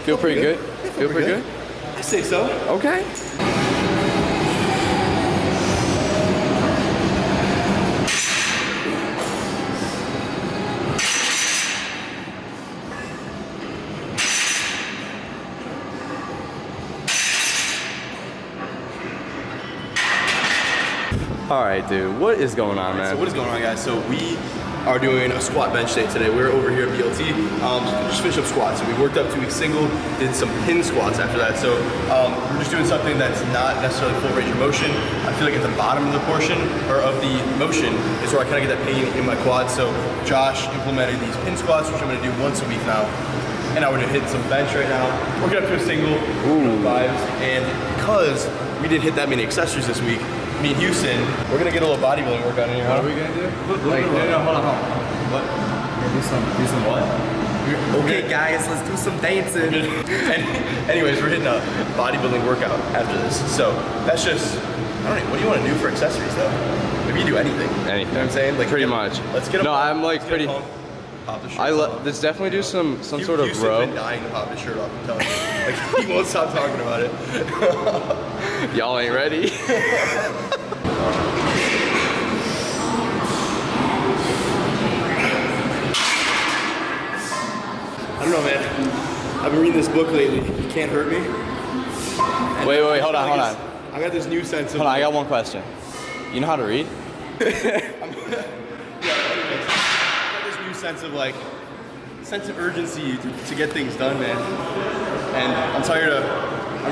Feel pretty good? Feel pretty good? I say so. Okay. All right, dude, what is going on, man? So what is going on, guys? So we are doing a squat bench day today. We're over here at BLT, just finished up squats. So we worked up 2 weeks single, did some pin squats after that. So we're just doing something that's not necessarily full range of motion. I feel like at the bottom of the portion, or of the motion, is where I kind of get that pain in my quads. So Josh implemented these pin squats, which I'm gonna do once a week now. And I would have hit some bench right now, working up to a single, vibes. And because we didn't hit that many accessories this week, me and Houston, we're gonna get a little bodybuilding workout in here. What are we gonna do? Like, no, hold on. What? Do some what? Okay, guys, let's do some dancing. Anyways, we're hitting a bodybuilding workout after this. So that's just, I don't know, what do you want to do for accessories though? Maybe you do anything. Anything. You know what I'm saying? Like, pretty much. Let's get a No, pump. I'm like pretty. Pop the shirt off. Let's definitely do some sort of Houston's row. been dying to pop his shirt off, I'm telling you. Like, he won't stop talking about it. Y'all ain't ready. I don't know, man. I've been reading this book lately. You Can't Hurt Me. And Wait, hold on. I got this new sense of... Hold on, I got one question. You know how to read? Sense of urgency to get things done, man. And I'm tired of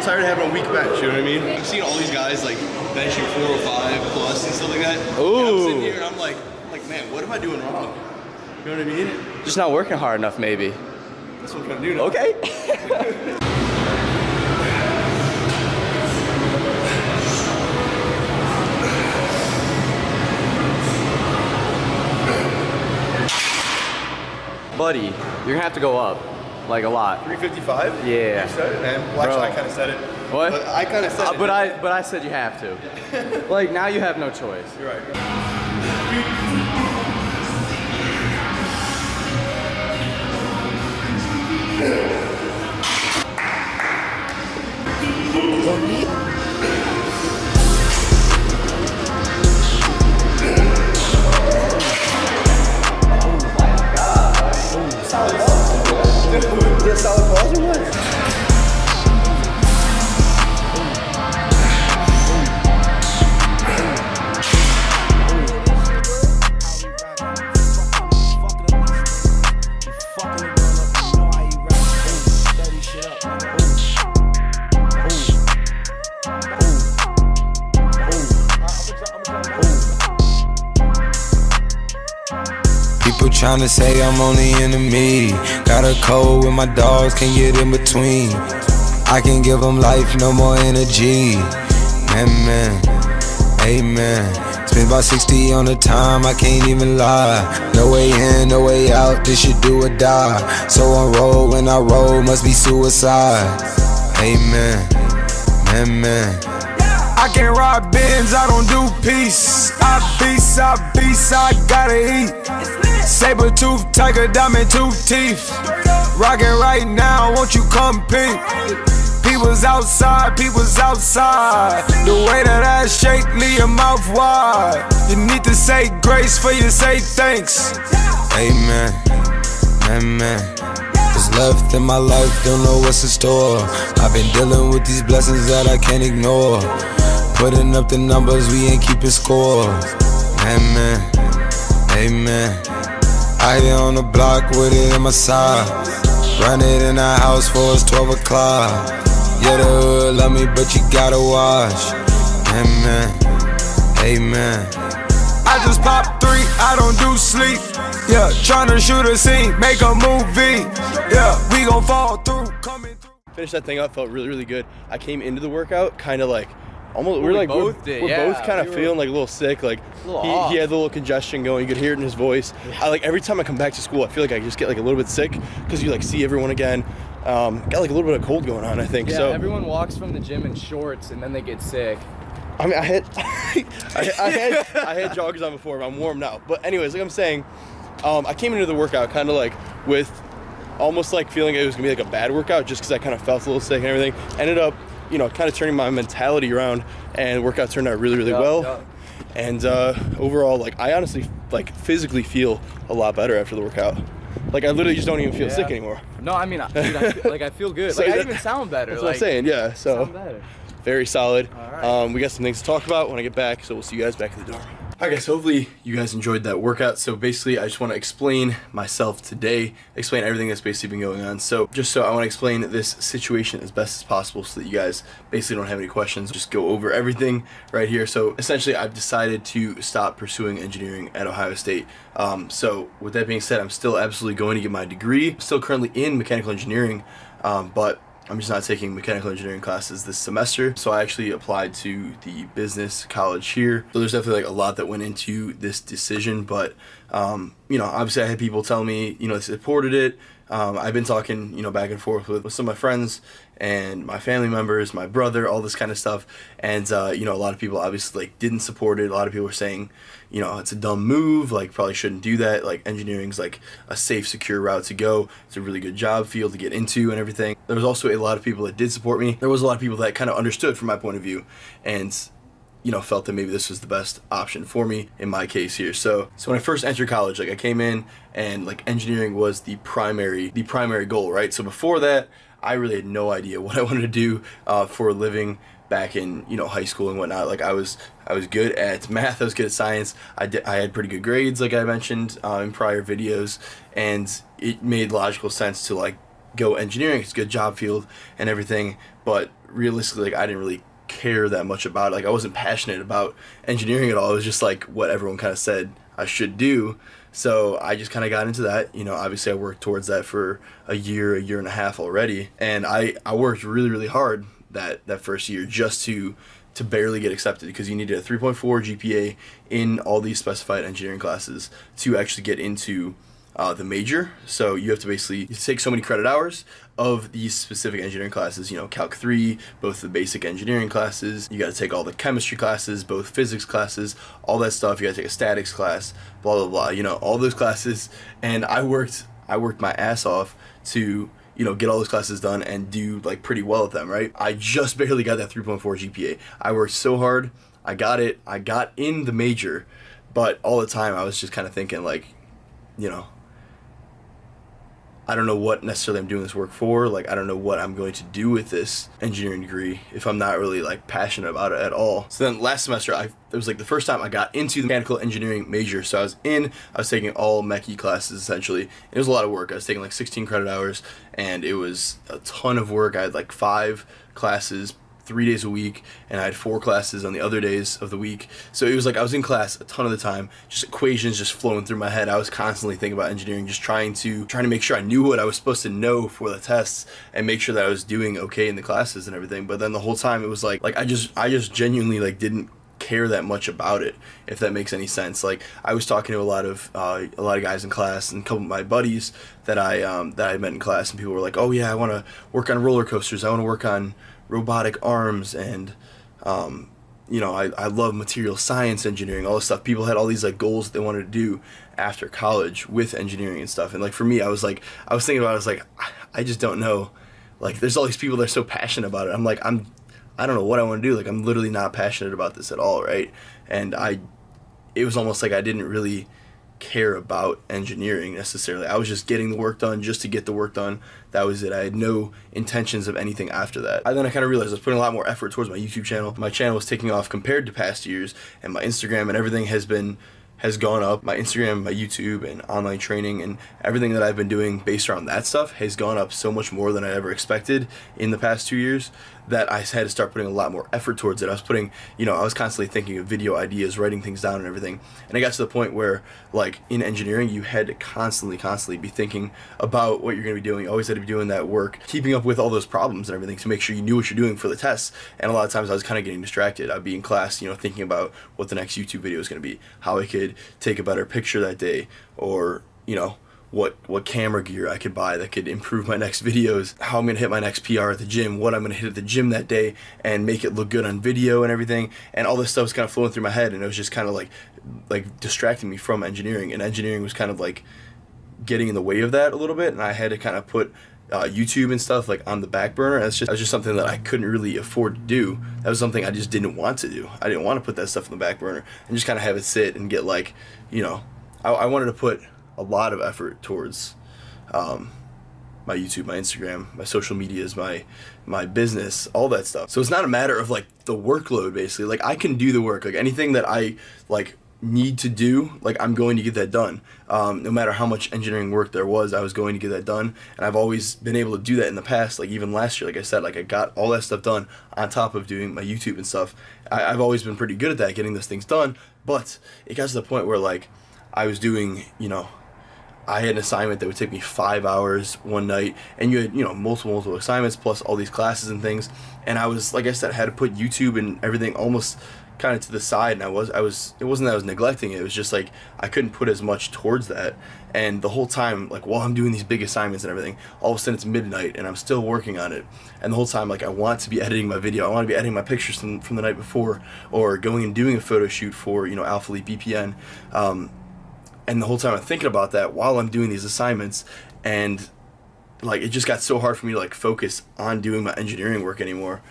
having a weak bench, you know what I mean? I'm seeing all these guys like benching 405 plus and stuff like that. Ooh. And I'm sitting here and I'm like, man, what am I doing wrong? You know what I mean? Just not working hard enough, maybe. That's what I'm trying to do now. Okay. Buddy, you're gonna have to go up, like a lot. 355? Yeah. You said it, man. Well, actually, I kind of said it. What? But I kind of said it. But I said you have to. Like, now you have no choice. You're right. Solid balls or what? People tryna say I'm only in the media. Got a code with my dogs, can't get in between. I can give them life, no more energy. Amen, amen. Spent about 60 on the time, I can't even lie. No way in, no way out, this shit do or die. So on roll, when I roll, must be suicide. Amen, amen. I can't ride Benz, I don't do peace. I beast, I gotta eat. Saber tooth, tiger, diamond tooth teeth. Rockin' right now, won't you come peep? People's outside, people's outside. The way that I shake, leave your mouth wide. You need to say grace for you say thanks. Amen, amen. What's left in my life, don't know what's in store. I've been dealing with these blessings that I can't ignore. Putting up the numbers, we ain't keeping score. Amen, amen. I be on the block with it in my side. Run it in the house for it's 12 o'clock. Yeah, the hood love me, but you gotta watch. Amen, amen. I just pop 3, I don't do sleep. Yeah, tryna shoot a scene, make a movie. Yeah, we gon' fall through, coming through. Finished that thing up, felt really, really good. I came into the workout kind of like, almost, we both kind of feeling like a little sick. Like he had a little congestion going. You could hear it in his voice. I like every time I come back to school, I feel like I just get like a little bit sick because you like see everyone again. Got like a little bit of cold going on, I think. Yeah, so everyone walks from the gym in shorts and then they get sick. I mean, I had joggers on before, but I'm warm now. But anyways, like I'm saying, I came into the workout kind of like with almost like feeling it was gonna be like a bad workout just because I kind of felt a little sick and everything. Ended up, you know, kind of turning my mentality around, and the workout turned out really, really well. And overall, like, I honestly, like, physically feel a lot better after the workout. Like, I literally just don't even feel sick anymore. No, I mean, dude, I feel good. So like, I even sound better. That's what I'm saying, yeah. So, sound better. Very solid. All right. We got some things to talk about when I get back, so we'll see you guys back at the dorm. All right, guys, hopefully you guys enjoyed that workout. So basically, I just want to explain myself today, explain everything that's basically been going on. So I want to explain this situation as best as possible so that you guys basically don't have any questions. Just go over everything right here. So essentially, I've decided to stop pursuing engineering at Ohio State. So with that being said, I'm still absolutely going to get my degree. I'm still currently in mechanical engineering, but I'm just not taking mechanical engineering classes this semester. So I actually applied to the business college here. So there's definitely like a lot that went into this decision, but you know, obviously I had people tell me, you know, they supported it. I've been talking, you know, back and forth with some of my friends and my family members, my brother, all this kind of stuff. And, you know, a lot of people obviously like didn't support it. A lot of people were saying, you know, it's a dumb move, like probably shouldn't do that. Like engineering's like a safe, secure route to go. It's a really good job field to get into and everything. There was also a lot of people that did support me. There was a lot of people that kind of understood from my point of view and, you know, felt that maybe this was the best option for me in my case here. So when I first entered college, like I came in and like engineering was the primary goal, right? So before that, I really had no idea what I wanted to do for a living back in, you know, high school and whatnot. Like I was good at math, I was good at science. I had pretty good grades, like I mentioned in prior videos, and it made logical sense to like go engineering. It's a good job field and everything, but realistically, like I didn't really care that much about it. Like I wasn't passionate about engineering at all. It was just like what everyone kind of said I should do. So I just kind of got into that. You know, obviously I worked towards that for a year and a half already, and I worked really, really hard that first year just to barely get accepted, because you needed a 3.4 GPA in all these specified engineering classes to actually get into the major. So you have to basically take so many credit hours of these specific engineering classes, you know, Calc 3, both the basic engineering classes, you got to take all the chemistry classes, both physics classes, all that stuff, you got to take a statics class, blah, blah, blah, you know, all those classes. And I worked my ass off to, you know, get all those classes done and do like pretty well at them, right? I just barely got that 3.4 GPA. I worked so hard, I got it, I got in the major, but all the time I was just kind of thinking like, you know, I don't know what necessarily I'm doing this work for. Like, I don't know what I'm going to do with this engineering degree if I'm not really like passionate about it at all. So then last semester, it was like the first time I got into the mechanical engineering major. So I was taking all mechie classes essentially. It was a lot of work. I was taking like 16 credit hours, and it was a ton of work. I had like 5 classes 3 days a week, and I had 4 classes on the other days of the week. So it was like I was in class a ton of the time, just equations just flowing through my head. I was constantly thinking about engineering, just trying to make sure I knew what I was supposed to know for the tests and make sure that I was doing okay in the classes and everything. But then the whole time it was like I just genuinely like didn't care that much about it, if that makes any sense. Like I was talking to a lot of guys in class, and a couple of my buddies that I met in class, and people were like, oh yeah, I want to work on roller coasters, I want to work on robotic arms, and you know, I love material science engineering, all this stuff. People had all these like goals that they wanted to do after college with engineering and stuff. And like for me, I was thinking about it, I was like, I just don't know. Like there's all these people that are so passionate about it. I'm like, I don't know what I want to do. Like I'm literally not passionate about this at all, right? And it was almost like I didn't really care about engineering necessarily. I was just getting the work done just to get the work done. That was it. I had no intentions of anything after that. Then I kind of realized I was putting a lot more effort towards my YouTube channel. My channel was taking off compared to past years, and my Instagram and everything has gone up. My Instagram, my YouTube, and online training, and everything that I've been doing based around that stuff has gone up so much more than I ever expected in the past 2 years, that I had to start putting a lot more effort towards it. I was constantly thinking of video ideas, writing things down and everything. And I got to the point where, like, in engineering, you had to constantly be thinking about what you're going to be doing. You always had to be doing that work, keeping up with all those problems and everything to make sure you knew what you're doing for the tests. And a lot of times I was kind of getting distracted. I'd be in class, you know, thinking about what the next YouTube video is going to be, how I could take a better picture that day, or, you know, what camera gear I could buy that could improve my next videos, how I'm going to hit my next PR at the gym, what I'm going to hit at the gym that day and make it look good on video and everything. And all this stuff was kind of flowing through my head, and it was just kind of like distracting me from engineering. And engineering was kind of like getting in the way of that a little bit, and I had to kind of put YouTube and stuff like on the back burner. That's just something that I couldn't really afford to do. That was something I just didn't want to do. I didn't want to put that stuff in the back burner and just kind of have it sit and get like, you know, I wanted to put a lot of effort towards my YouTube, my Instagram, my social medias, my business, all that stuff. So it's not a matter of like the workload basically. Like I can do the work, like anything that I like need to do, like I'm going to get that done. No matter how much engineering work there was, I was going to get that done, and I've always been able to do that in the past. Like even last year, like I said, like I got all that stuff done on top of doing my YouTube and stuff. I've always been pretty good at that, getting those things done, but it got to the point where like I was doing, you know, I had an assignment that would take me 5 hours one night, and you had, you know, multiple assignments plus all these classes and things, and I was, like I said, I had to put YouTube and everything almost kind of to the side, and it wasn't that I was neglecting it. It was just like I couldn't put as much towards that, and the whole time, like while I'm doing these big assignments and everything, all of a sudden it's midnight and I'm still working on it, and the whole time like I want to be editing my video, I want to be editing my pictures from the night before, or going and doing a photo shoot for, you know, Alpha Leap BPN, and the whole time I'm thinking about that while I'm doing these assignments, and like it just got so hard for me to like focus on doing my engineering work anymore,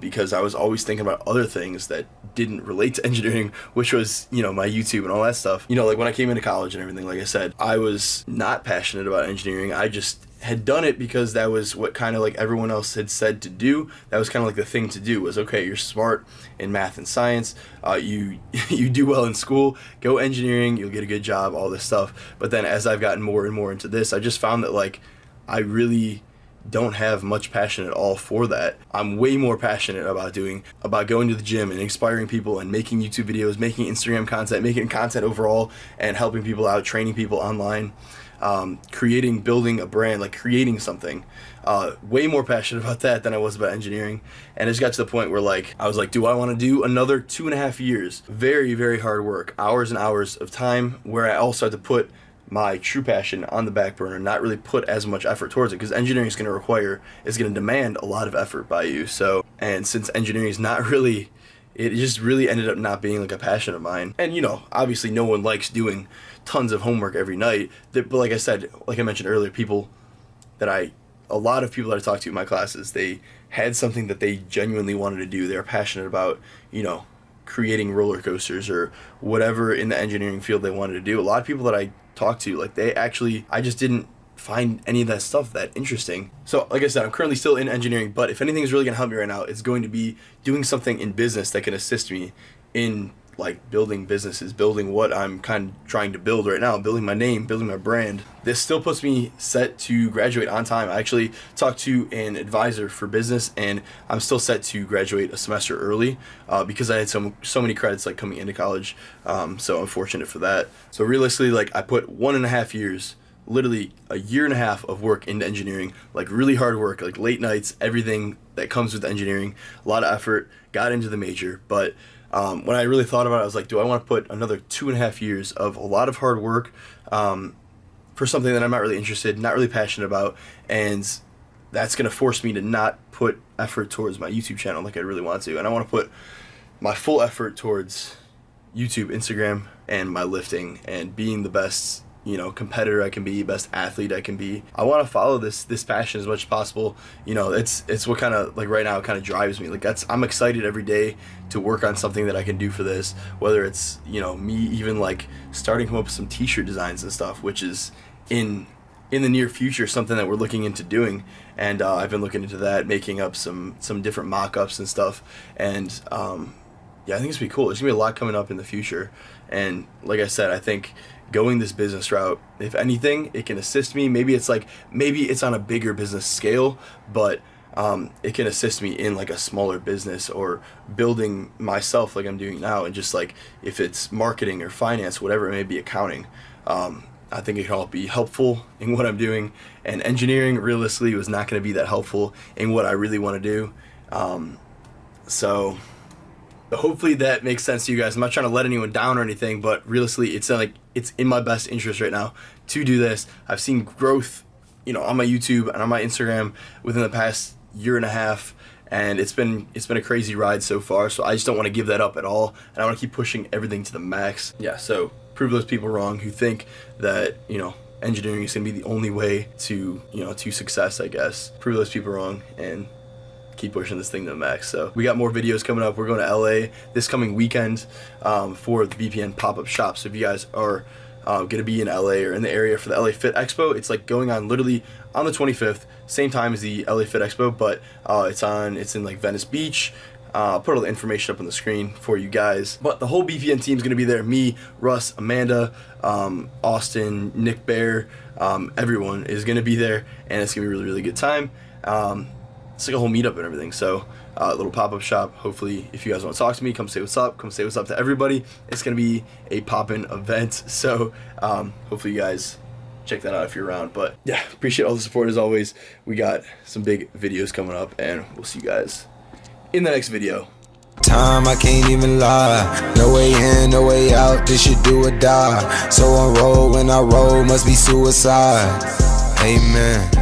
because I was always thinking about other things that didn't relate to engineering, which was, you know, my YouTube and all that stuff. You know, like when I came into college and everything, like I said, I was not passionate about engineering. I just had done it because that was what kind of like everyone else had said to do. That was kind of like the thing to do, was, okay, you're smart in math and science, you do well in school, go engineering, you'll get a good job, all this stuff. But then as I've gotten more and more into this, I just found that like I really don't have much passion at all for that. I'm way more passionate about going to the gym and inspiring people and making YouTube videos, making Instagram content, making content overall, and helping people out, training people online, building a brand, like creating something. Way more passionate about that than I was about engineering. And it just got to the point where like I was like, do I want to do another 2.5 years? Very, very hard work, hours and hours of time, where I also had to put my true passion on the back burner, not really put as much effort towards it, because engineering is going to demand a lot of effort by you. So, and since engineering is not really, it just really ended up not being like a passion of mine. And you know, obviously no one likes doing tons of homework every night, but like I said, like I mentioned earlier, a lot of people that I talked to in my classes, they had something that they genuinely wanted to do. They're passionate about, you know, creating roller coasters or whatever in the engineering field they wanted to do. A lot of people that I talked to, like I just didn't find any of that stuff that interesting. So like I said, I'm currently still in engineering, but if anything is really going to help me right now, it's going to be doing something in business that can assist me in like building businesses, building what I'm kind of trying to build right now, building my name, building my brand. This still puts me set to graduate on time. I actually talked to an advisor for business, and I'm still set to graduate a semester early, because I had so many credits like coming into college. So I'm fortunate for that. So realistically, like I put 1.5 years, literally a year and a half of work into engineering, like really hard work, like late nights, everything that comes with engineering, a lot of effort, got into the major. But when I really thought about it, I was like, do I want to put another 2.5 years of a lot of hard work for something that I'm not really interested, not really passionate about, and that's going to force me to not put effort towards my YouTube channel like I really want to. And I want to put my full effort towards YouTube, Instagram, and my lifting, and being the best, you know, competitor I can be, best athlete I can be. I want to follow this passion as much as possible. You know, it's what kind of like right now it kind of drives me. Like I'm excited every day to work on something that I can do for this, whether it's, you know, me even like starting to come up with some t-shirt designs and stuff, which is in the near future something that we're looking into doing. And I've been looking into that, making up some different mock-ups and stuff. And yeah, I think it's gonna be cool. There's gonna be a lot coming up in the future. And like I said, I think going this business route, if anything, it can assist me. Maybe it's on a bigger business scale, but it can assist me in like a smaller business or building myself like I'm doing now. And just like if it's marketing or finance, whatever it may be, accounting, I think it can all be helpful in what I'm doing. And engineering realistically was not going to be that helpful in what I really want to do. So hopefully that makes sense to you guys. I'm not trying to let anyone down or anything, but realistically, it's in my best interest right now to do this. I've seen growth, you know, on my YouTube and on my Instagram within the past year and a half, and it's been a crazy ride so far. So I just don't want to give that up at all, and I want to keep pushing everything to the max. Yeah, so prove those people wrong who think that, you know, engineering is gonna be the only way to, to success, I guess. Prove those people wrong and keep pushing this thing to the max. So we got more videos coming up. We're going to LA this coming weekend for the VPN pop-up shop. So if you guys are gonna be in LA or in the area for the LA Fit Expo, it's like going on literally on the 25th, same time as the LA Fit Expo, but it's in like Venice Beach. I'll put all the information up on the screen for you guys. But the whole BPN team is gonna be there. Me, Russ, Amanda, Austin, Nick Bear, everyone is gonna be there, and it's gonna be a really, really good time. It's like a whole meetup and everything. So a little pop-up shop. Hopefully, if you guys want to talk to me, come say what's up. Come say what's up to everybody. It's gonna be a poppin' event. So hopefully you guys check that out if you're around. But yeah, appreciate all the support as always. We got some big videos coming up, and we'll see you guys in the next video. Time, I can't even lie. No way in, no way out. This shit do or die. So on roll, when I roll, must be suicide. Amen.